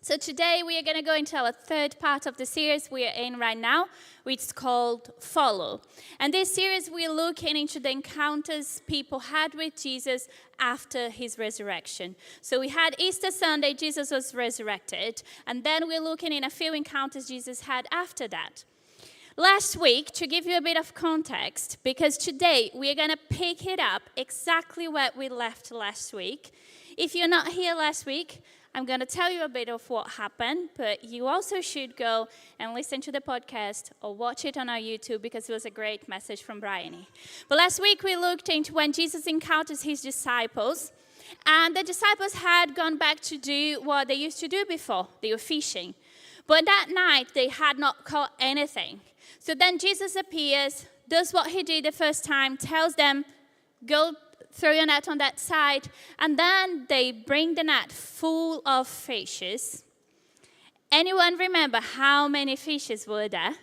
So today we are going to go into our third part of the series we are in right now, which is called Follow. And this series we're looking into the encounters people had with Jesus after his resurrection. So we had Easter Sunday, Jesus was resurrected, and then we're looking in a few encounters Jesus had after that. Last week, to give you a bit of context, because today we are going to pick it up exactly where we left last week. If you're not here last week, I'm going to tell you a bit of what happened, but you also should go and listen to the podcast or watch it on our YouTube because it was a great message from Brian. But last week we looked into when Jesus encounters his disciples, and the disciples had gone back to do what they used to do before. They were fishing. But that night they had not caught anything. So then Jesus appears, does what he did the first time, tells them, go throw your net on that side, and then they bring the net full of fishes. Anyone remember how many fishes were there?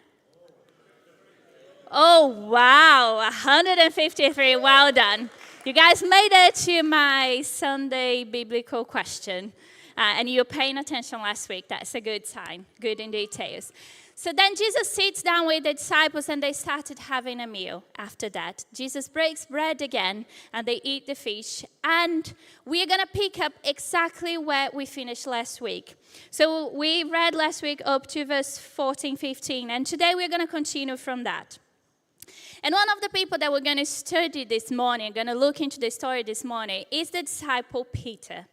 Oh, wow, 153, well done. You guys made it to my Sunday biblical question, and you were paying attention last week. That's a good sign, good in details. So then Jesus sits down with the disciples and they started having a meal after that. Jesus breaks bread again and they eat the fish. And we're going to pick up exactly where we finished last week. So we read last week up to verse 14, 15. And today we're going to continue from that. And one of the people that we're going to study this morning, going to look into the story this morning, is the disciple Peter.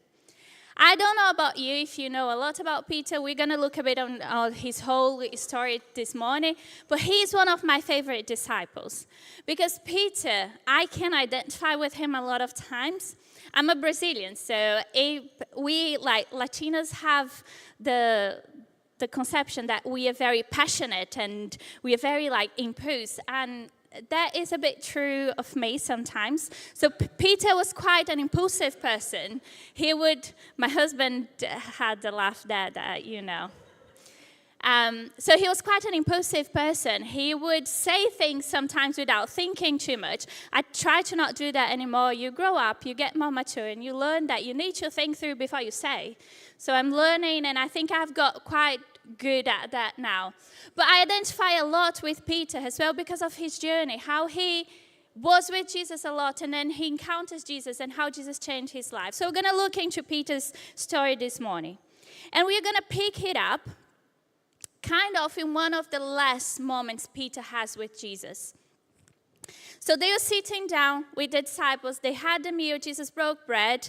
I don't know about you, if you know a lot about Peter. We're going to look a bit on his whole story this morning. But he's one of my favorite disciples. Because Peter, I can identify with him a lot of times. I'm a Brazilian, so we, like Latinos, have the conception that we are very passionate and we are very, impulsive. And that is a bit true of me sometimes. So Peter was quite an impulsive person. My husband had the laugh there that, you know. So he was quite an impulsive person. He would say things sometimes without thinking too much. I try to not do that anymore. You grow up, you get more mature, and you learn that you need to think through before you say. So I'm learning, and I think I've got quite good at that now. But I identify a lot with Peter as well because of his journey, how he was with Jesus a lot, and then he encounters Jesus and how Jesus changed his life. So we're going to look into Peter's story this morning. And we're going to pick it up kind of in one of the last moments Peter has with Jesus. So they were sitting down with the disciples. They had the meal. Jesus broke bread.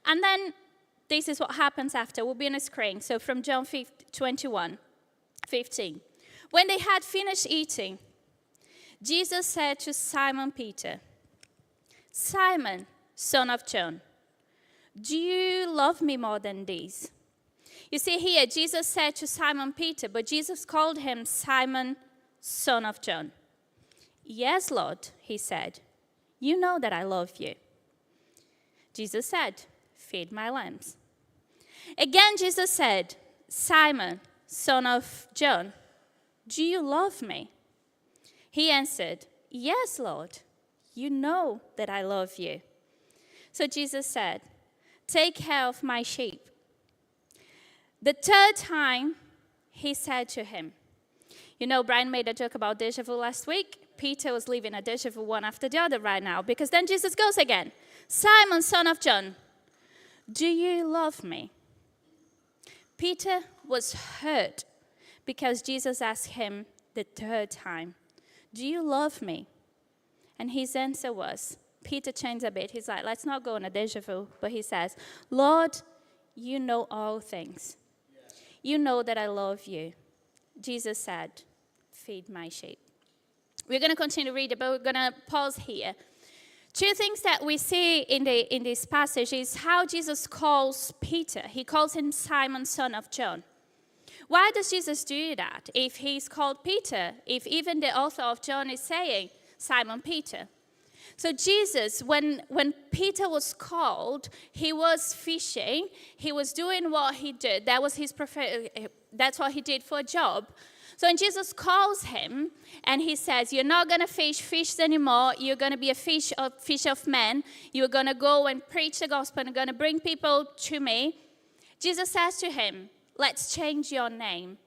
And then this is what happens after. We'll be on the screen. So from John 21, 15. When they had finished eating, Jesus said to Simon Peter, Simon, son of John, do you love me more than these? You see here, Jesus said to Simon Peter, but Jesus called him Simon, son of John. Yes, Lord, he said, you know that I love you. Jesus said, feed my lambs. Again, Jesus said, Simon, son of John, do you love me? He answered, yes, Lord, you know that I love you. So Jesus said, take care of my sheep. The third time, he said to him, you know, Brian made a joke about déjà vu last week. Peter was living a déjà vu one after the other right now, because then Jesus goes again, Simon, son of John, do you love me? Peter was hurt because Jesus asked him the third time, do you love me? And his answer was, Peter changed a bit. He's like, let's not go on a déjà vu. But he says, Lord, you know all things. You know that I love you. Jesus said, feed my sheep. We're going to continue reading, but we're going to pause here. Two things that we see in this passage is how Jesus calls Peter. He calls him Simon, son of John. Why does Jesus do that if he's called Peter, if even the author of John is saying Simon Peter? So Jesus, when Peter was called, he was fishing. He was doing what he did. That was that's what he did for a job. So when Jesus calls him and he says, you're not going to fish anymore. You're going to be a fish of men. You're going to go and preach the gospel and going to bring people to me. Jesus says to him, let's change your name.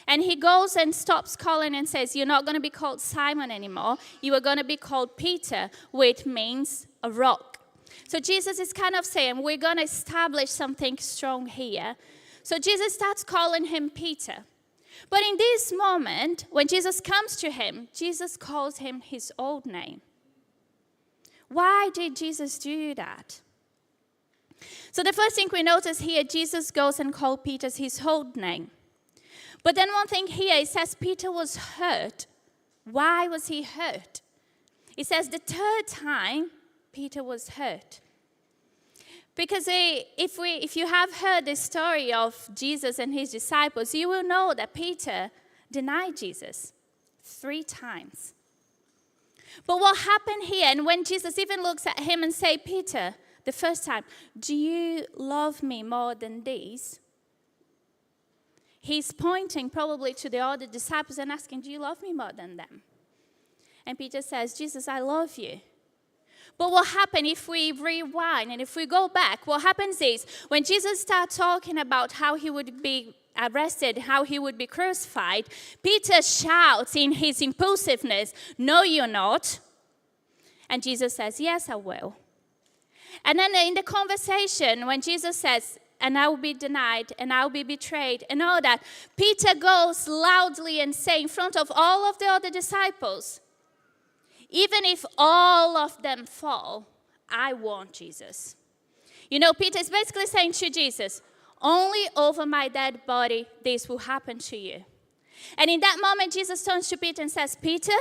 And he goes and stops calling and says, you're not going to be called Simon anymore. You are going to be called Peter, which means a rock. So Jesus is kind of saying, we're going to establish something strong here. So Jesus starts calling him Peter. But in this moment, when Jesus comes to him, Jesus calls him his old name. Why did Jesus do that? So the first thing we notice here, Jesus goes and calls Peter his old name. But then one thing here, it says Peter was hurt. Why was he hurt? It says the third time, Peter was hurt. Because if you have heard the story of Jesus and his disciples, you will know that Peter denied Jesus 3 times. But what happened here, and when Jesus even looks at him and says, Peter, the first time, do you love me more than these? He's pointing probably to the other disciples and asking, do you love me more than them? And Peter says, Jesus, I love you. But what happened if we rewind and if we go back, what happens is when Jesus starts talking about how he would be arrested, how he would be crucified, Peter shouts in his impulsiveness, no, you're not. And Jesus says, yes, I will. And then in the conversation, when Jesus says, and I will be denied, and I will be betrayed, and all that, Peter goes loudly and says in front of all of the other disciples, even if all of them fall, I want Jesus. You know, Peter is basically saying to Jesus, only over my dead body this will happen to you. And in that moment, Jesus turns to Peter and says, Peter,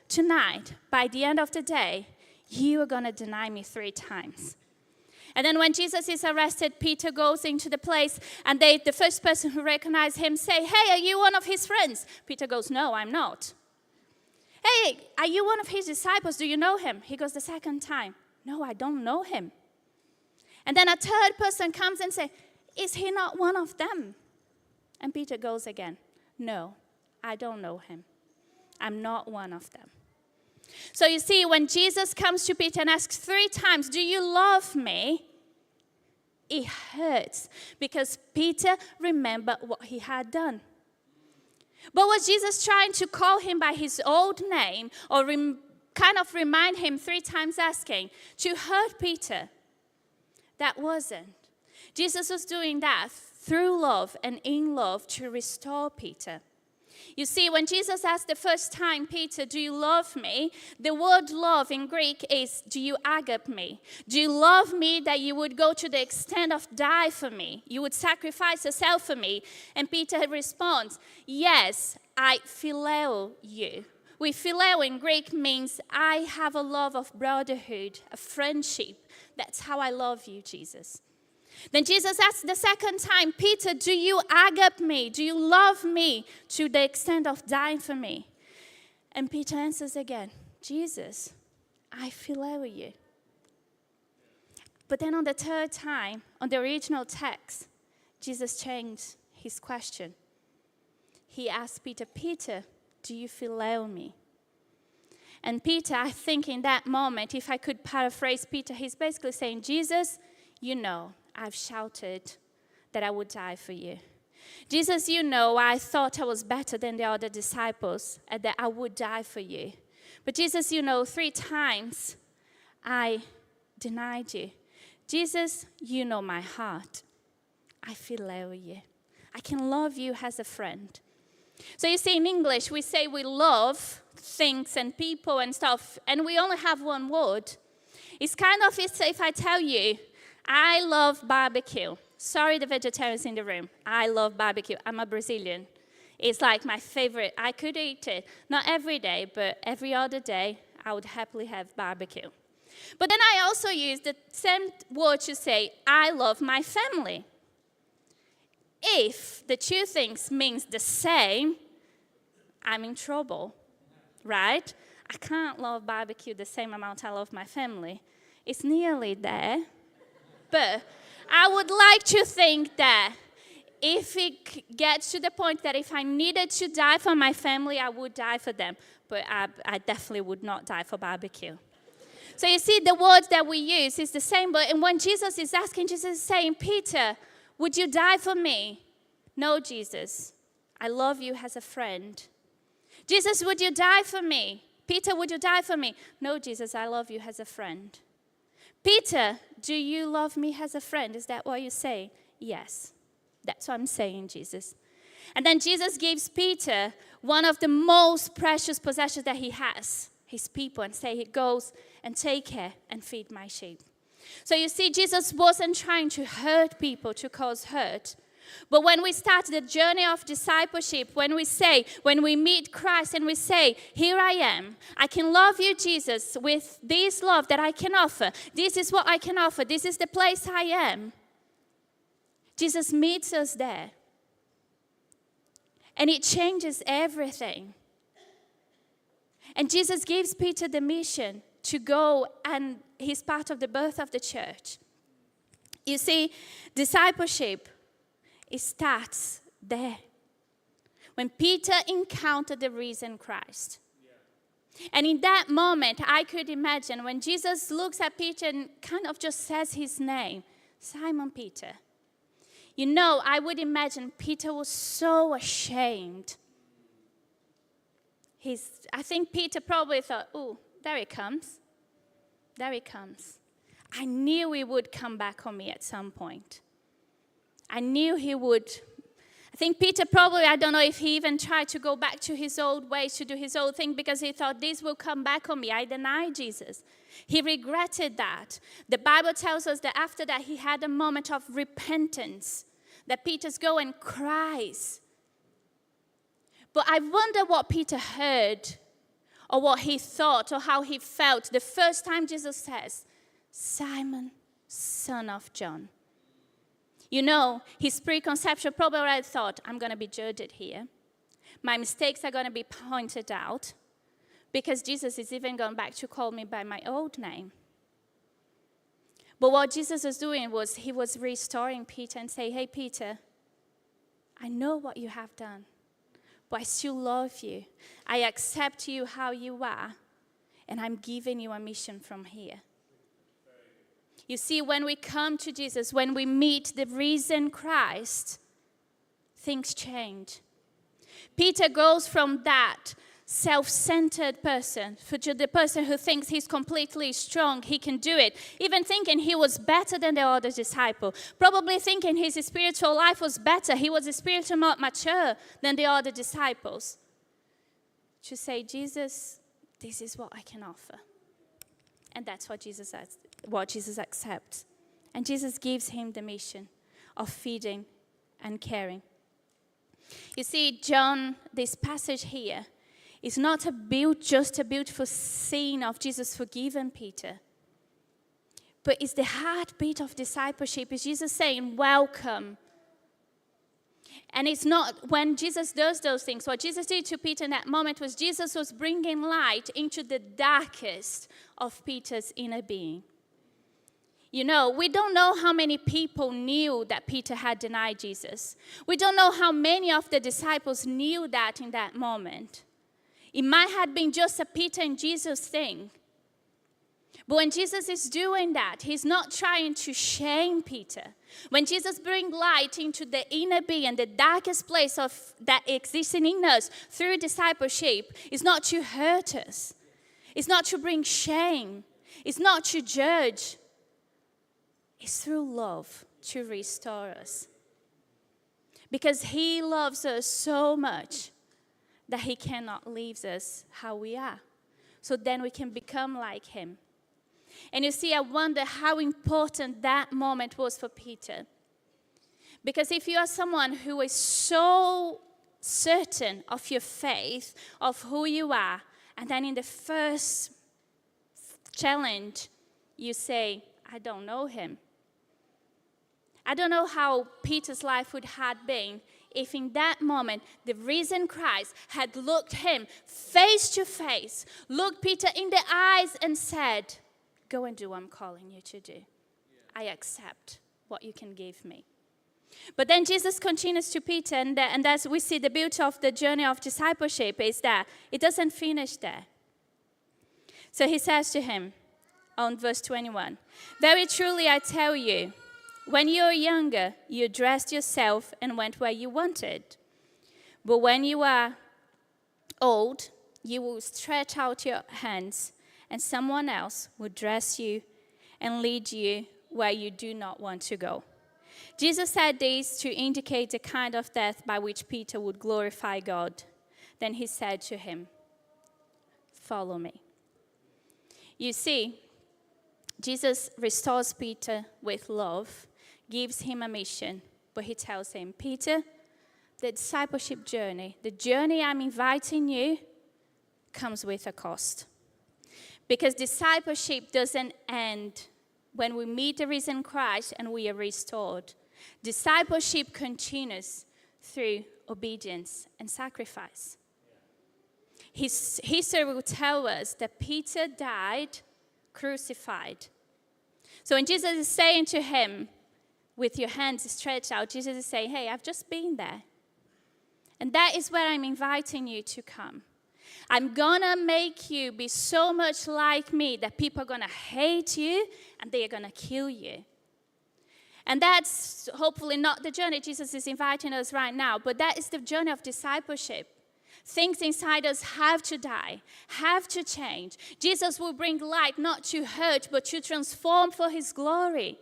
tonight, by the end of the day, you are going to deny me 3 times. And then when Jesus is arrested, Peter goes into the place, and the first person who recognized him say, hey, are you one of his friends? Peter goes, no, I'm not. Hey, are you one of his disciples? Do you know him? He goes the second time, no, I don't know him. And then a third person comes and says, is he not one of them? And Peter goes again, no, I don't know him. I'm not one of them. So you see, when Jesus comes to Peter and asks 3 times, do you love me? It hurts because Peter remembered what he had done. But was Jesus trying to call him by his old name or kind of remind him 3 times asking to hurt Peter? That wasn't. Jesus was doing that through love and in love to restore Peter. You see, when Jesus asked the first time, Peter, do you love me? The word love in Greek is, do you agape me? Do you love me that you would go to the extent of die for me? You would sacrifice yourself for me? And Peter responds, yes, I phileo you. Phileo in Greek means I have a love of brotherhood, a friendship. That's how I love you, Jesus. Then Jesus asked the second time, Peter, do you agape me? Do you love me to the extent of dying for me? And Peter answers again, Jesus, I phileo you. But then on the third time, on the original text, Jesus changed his question. He asked Peter, Peter, do you phileo me? And Peter, I think in that moment, if I could paraphrase Peter, he's basically saying, Jesus, you know, I've shouted that I would die for you. Jesus, you know, I thought I was better than the other disciples and that I would die for you. But Jesus, you know, 3 times I denied you. Jesus, you know my heart. I phileo you. I can love you as a friend. So you see, in English, we say we love things and people and stuff, and we only have one word. It's kind of if I tell you, I love barbecue. Sorry, the vegetarians in the room. I love barbecue. I'm a Brazilian. It's like my favorite. I could eat it. Not every day, but every other day, I would happily have barbecue. But then I also use the same word to say, I love my family. If the 2 things means the same, I'm in trouble, right? I can't love barbecue the same amount I love my family. It's nearly there. But I would like to think that if it gets to the point that if I needed to die for my family, I would die for them. But I definitely would not die for barbecue. So you see, the word that we use is the same. But when Jesus is asking, Jesus is saying, Peter, would you die for me? No, Jesus, I love you as a friend. Jesus, would you die for me? Peter, would you die for me? No, Jesus, I love you as a friend. Peter, do you love me as a friend? Is that what you say? Yes. That's what I'm saying, Jesus. And then Jesus gives Peter one of the most precious possessions that he has, his people, and say, he goes and take care and feed my sheep. So you see, Jesus wasn't trying to hurt people, to cause hurt. But when we start the journey of discipleship, when we meet Christ and we say, here I am, I can love you, Jesus, with this love that I can offer. This is what I can offer. This is the place I am. Jesus meets us there. And it changes everything. And Jesus gives Peter the mission to go, and he's part of the birth of the church. You see, discipleship, it starts there. When Peter encountered the risen Christ. Yeah. And in that moment, I could imagine when Jesus looks at Peter and kind of just says his name, Simon Peter. You know, I would imagine Peter was so ashamed. I think Peter probably thought, oh, there he comes. There he comes. I knew he would come back on me at some point. I knew he would. I think Peter probably, I don't know if he even tried to go back to his old ways, to do his old thing, because he thought, this will come back on me. I denied Jesus. He regretted that. The Bible tells us that after that, he had a moment of repentance, that Peter's go and cries. But I wonder what Peter heard, or what he thought, or how he felt the first time Jesus says, Simon, son of John. You know, his preconception probably already thought, I'm going to be judged here. My mistakes are going to be pointed out, because Jesus is even going back to call me by my old name. But what Jesus was doing was, he was restoring Peter and saying, hey, Peter, I know what you have done, but I still love you. I accept you how you are, and I'm giving you a mission from here. You see, when we come to Jesus, when we meet the risen Christ, things change. Peter goes from that self-centered person to the person who thinks he's completely strong, he can do it, even thinking he was better than the other disciple, probably thinking his spiritual life was better, he was spiritually more mature than the other disciples, to say, Jesus, this is what I can offer. And that's what Jesus accepts. And Jesus gives him the mission of feeding and caring. You see, John, this passage here, is not just a beautiful scene of Jesus forgiving Peter, but it's the heartbeat of discipleship. It's Jesus saying, welcome. And it's not when Jesus does those things. What Jesus did to Peter in that moment was Jesus was bringing light into the darkest of Peter's inner being. You know, we don't know how many people knew that Peter had denied Jesus. We don't know how many of the disciples knew that in that moment. It might have been just a Peter and Jesus thing. But when Jesus is doing that, he's not trying to shame Peter. When Jesus brings light into the inner being, the darkest place that exists in us through discipleship, it's not to hurt us. It's not to bring shame. It's not to judge. It's through love to restore us. Because he loves us so much that he cannot leave us how we are. So then we can become like him. And you see, I wonder how important that moment was for Peter. Because if you are someone who is so certain of your faith, of who you are, and then in the first challenge, you say, I don't know him. I don't know how Peter's life would have been if in that moment the risen Christ had looked him face to face, looked Peter in the eyes and said, go and do what I'm calling you to do. I accept what you can give me. But then Jesus continues to Peter, and as we see the beauty of the journey of discipleship is that it doesn't finish there. So he says to him on verse 21, very truly I tell you, When you were younger, you dressed yourself and went where you wanted. But when you are old, you will stretch out your hands, and someone else will dress you and lead you where you do not want to go." Jesus said this to indicate the kind of death by which Peter would glorify God. Then he said to him, "Follow me." You see, Jesus restores Peter with love, gives him a mission, but he tells him, "Peter, the discipleship journey, the journey I'm inviting you, comes with a cost." Because discipleship doesn't end when we meet the risen Christ and we are restored. Discipleship continues through obedience and sacrifice. History will tell us that Peter died crucified. So when Jesus is saying to him, with your hands stretched out, Jesus is saying, "Hey, I've just been there. And that is where I'm inviting you to come. I'm going to make you be so much like me that people are going to hate you and they are going to kill you." And that's hopefully not the journey Jesus is inviting us right now, but that is the journey of discipleship. Things inside us have to die, have to change. Jesus will bring light not to hurt, but to transform for his glory.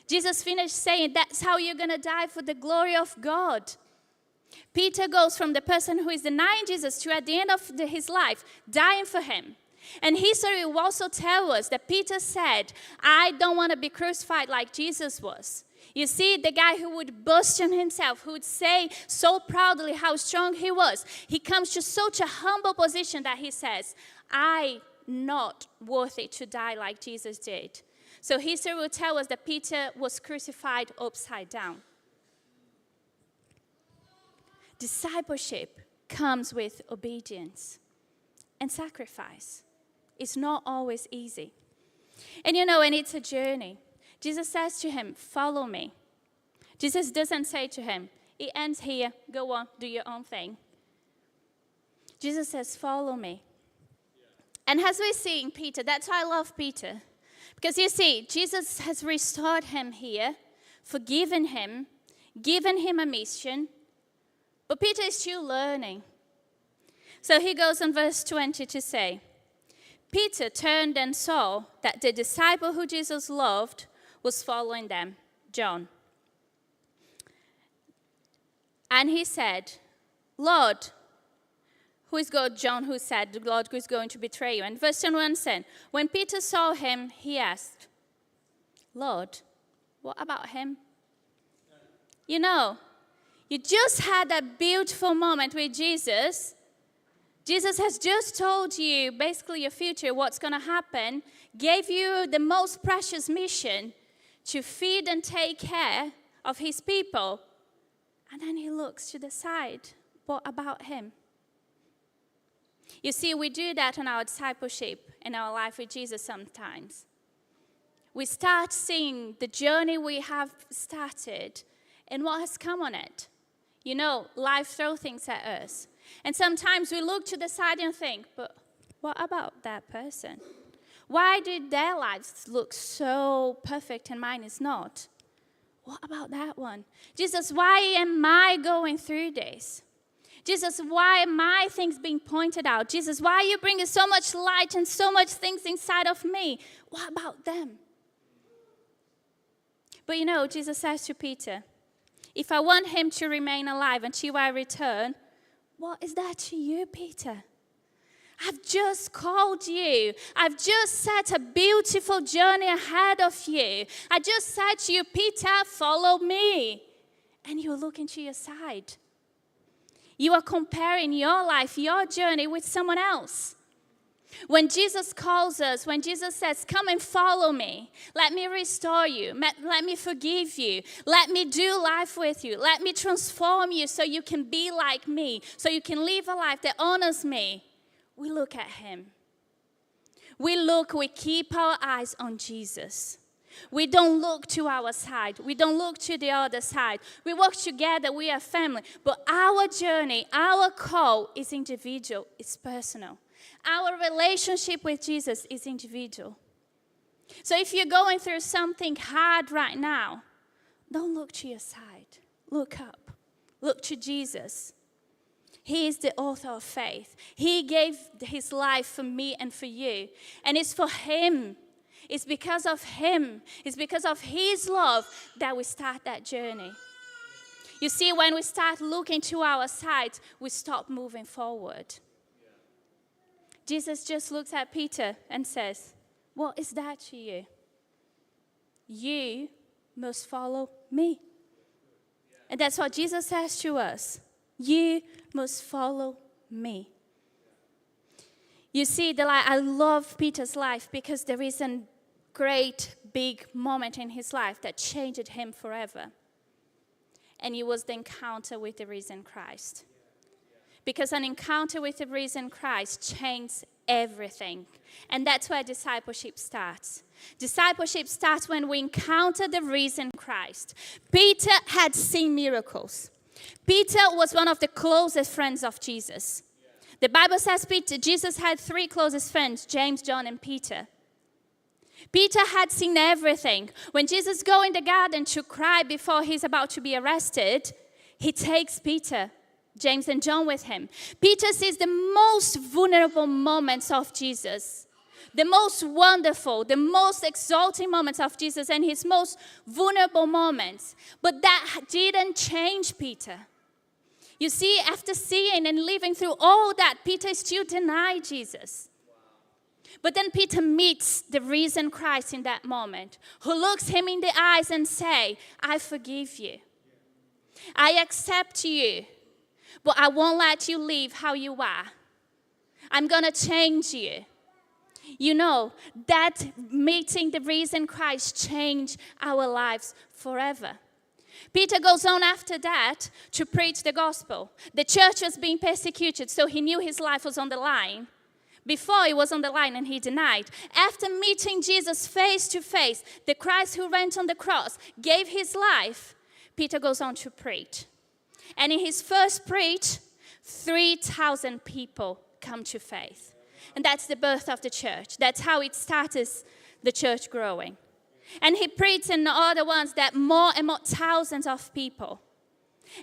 Jesus finished saying that's how you're going to die for the glory of God. Peter goes from the person who is denying Jesus to, at the end of his life, dying for him. And history will also tell us that Peter said, "I don't want to be crucified like Jesus was." You see, the guy who would boast in himself, who would say so proudly how strong he was, he comes to such a humble position that he says, "I'm not worthy to die like Jesus did." So history will tell us that Peter was crucified upside down. Discipleship comes with obedience and sacrifice. It's not always easy. And and it's a journey. Jesus says to him, "Follow me." Jesus doesn't say to him, "It ends here, go on, do your own thing." Jesus says, "Follow me." And as we see in Peter, that's why I love Peter. Because you see, Jesus has restored him here, forgiven him, given him a mission, but Peter is still learning. So he goes in verse 20 to say, "Peter turned and saw that the disciple who Jesus loved was following them, John. And he said, 'Lord,'" who is God? John, who said, "The Lord who is going to betray you." And verse 21 said, "When Peter saw him, he asked, 'Lord, what about him?'" You just had that beautiful moment with Jesus. Jesus has just told you basically your future, what's going to happen, gave you the most precious mission to feed and take care of his people. And then he looks to the side. What about him? You see, we do that in our discipleship, in our life with Jesus sometimes. We start seeing the journey we have started and what has come on it. Life throws things at us. And sometimes we look to the side and think, but what about that person? Why did their lives look so perfect and mine is not? What about that one? Jesus, why am I going through this? Jesus, why are my things being pointed out? Jesus, why are you bringing so much light and so much things inside of me? What about them? But Jesus says to Peter, if I want him to remain alive until I return, what is that to you, Peter? I've just called you. I've just set a beautiful journey ahead of you. I just said to you, Peter, follow me. And you're looking to your side. You are comparing your life, your journey with someone else. When Jesus calls us, when Jesus says, come and follow me, let me restore you, let me forgive you, let me do life with you, let me transform you so you can be like me, so you can live a life that honors me, we look at him. We keep our eyes on Jesus. We don't look to our side. We don't look to the other side. We work together. We are family. But our journey, our call is individual. It's personal. Our relationship with Jesus is individual. So if you're going through something hard right now, don't look to your side. Look up. Look to Jesus. He is the author of faith. He gave his life for me and for you. And it's for him. It's because of him. It's because of his love that we start that journey. You see, when we start looking to our side, we stop moving forward. Jesus just looks at Peter and says, what is that to you? You must follow me. And that's what Jesus says to us. You must follow me. You see, I love Peter's life because there is a great big moment in his life that changed him forever. And it was the encounter with the risen Christ. Because an encounter with the risen Christ changed everything. And that's where discipleship starts. Discipleship starts when we encounter the risen Christ. Peter had seen miracles. Peter was one of the closest friends of Jesus. The Bible says Jesus had 3 closest friends, James, John, and Peter. Peter had seen everything. When Jesus goes in the garden to cry before he's about to be arrested, he takes Peter, James, and John with him. Peter sees the most vulnerable moments of Jesus, the most wonderful, the most exalting moments of Jesus, and his most vulnerable moments. But that didn't change Peter. You see, after seeing and living through all that, Peter still denied Jesus. But then Peter meets the risen Christ in that moment, who looks him in the eyes and say, I forgive you. I accept you, but I won't let you live how you are. I'm going to change you. You know, that meeting the risen Christ changed our lives forever. Peter goes on after that to preach the gospel. The church was being persecuted, so he knew his life was on the line. Before, it was on the line and he denied. After meeting Jesus face to face, the Christ who went on the cross gave his life, Peter goes on to preach. And in his first preach, 3,000 people come to faith. And that's the birth of the church. That's how it started the church growing. And he preached in the other ones that more and more thousands of people.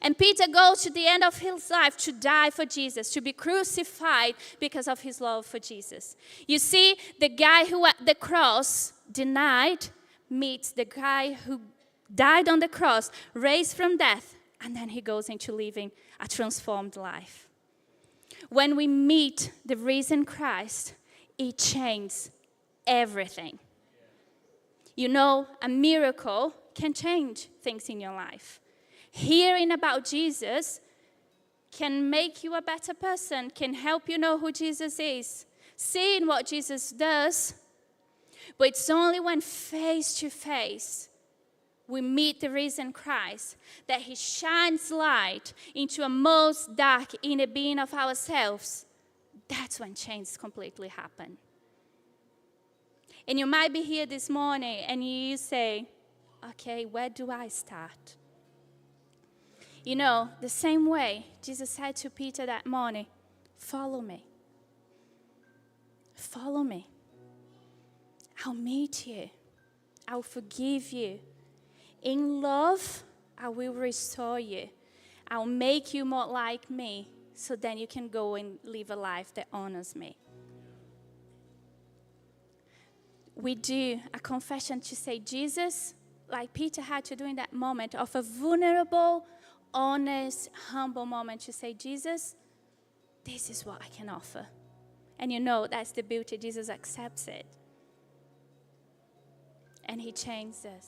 And Peter goes to the end of his life to die for Jesus, to be crucified because of his love for Jesus. You see, the guy who at the cross denied meets the guy who died on the cross, raised from death, and then he goes into living a transformed life. When we meet the risen Christ, it changes everything. You know, a miracle can change things in your life. Hearing about Jesus can make you a better person, can help you know who Jesus is. Seeing what Jesus does, but it's only when face to face we meet the risen Christ that he shines light into a most dark inner being of ourselves. That's when change completely happens. And you might be here this morning and you say, okay, where do I start? You know, the same way Jesus said to Peter that morning, follow me. Follow me. I'll meet you. I'll forgive you. In love, I will restore you. I'll make you more like me so then you can go and live a life that honors me. We do a confession to say, Jesus, like Peter had to do in that moment of a vulnerable, honest, humble moment to say, Jesus, this is what I can offer. And you know, that's the beauty. Jesus accepts it. And he changes us.